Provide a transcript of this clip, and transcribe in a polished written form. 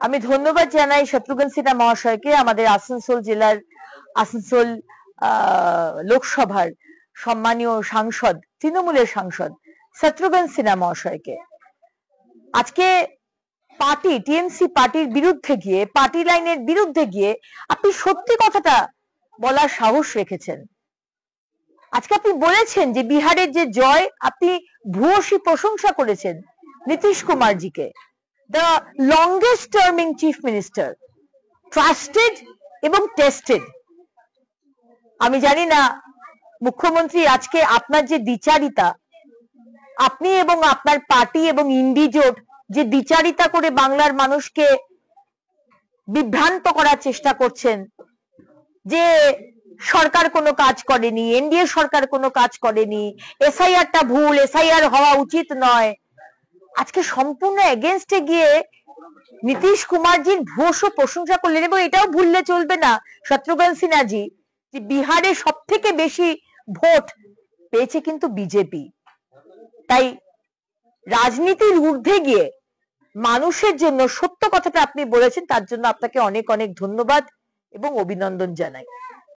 আমি ধন্যবাদ জানাই শত্রুঘ্ন সিনহা মহাশয়কে, আমাদের আসানসোল জেলার আসানসোল লোকসভার সম্মানীয় সাংসদ, তৃণমূলের সাংসদ শত্রুঘ্ন সিনহা মহাশয়কে। আজকে পার্টি টিএমসি পার্টির বিরুদ্ধে গিয়ে, পার্টি লাইনের বিরুদ্ধে গিয়ে আপনি সত্যি কথাটা বলার সাহস রেখেছেন। আজকে আপনি বলেছেন যে বিহারের যে জয়, আপনি ভূয়সী প্রশংসা করেছেন নীতিশ কুমারজিকে, the longest terming chief minister, trusted এবং টেস্টেড। আমি জানি না মুখ্যমন্ত্রী, আজকে আপনার যে দ্বিচারিতা, আপনি এবং আপনার পার্টি এবং ইন্ডি জোট যে দ্বিচারিতা করে বাংলার মানুষকে বিভ্রান্ত করার চেষ্টা করছেন, যে সরকার কোনো কাজ করেনি, এনডিএ সরকার কোনো কাজ করেনি, এসআইআরটা ভুল, এসআইআর হওয়া উচিত নয়, আজকে সম্পূর্ণ এগেনস্টে গিয়ে নীতিশ কুমারজির ভূয়সী প্রশংসা করলেন। এবং এটাও ভুললে চলবে না শত্রুঘ্ন সিনহাজি, যে বিহারে সব থেকে বেশি ভোট পেয়েছে কিন্তু বিজেপি। তাই রাজনীতির ঊর্ধ্বে গিয়ে মানুষের জন্য সত্য কথাটা আপনি বলেছেন, তার জন্য আপনাকে অনেক অনেক ধন্যবাদ এবং অভিনন্দন জানাই।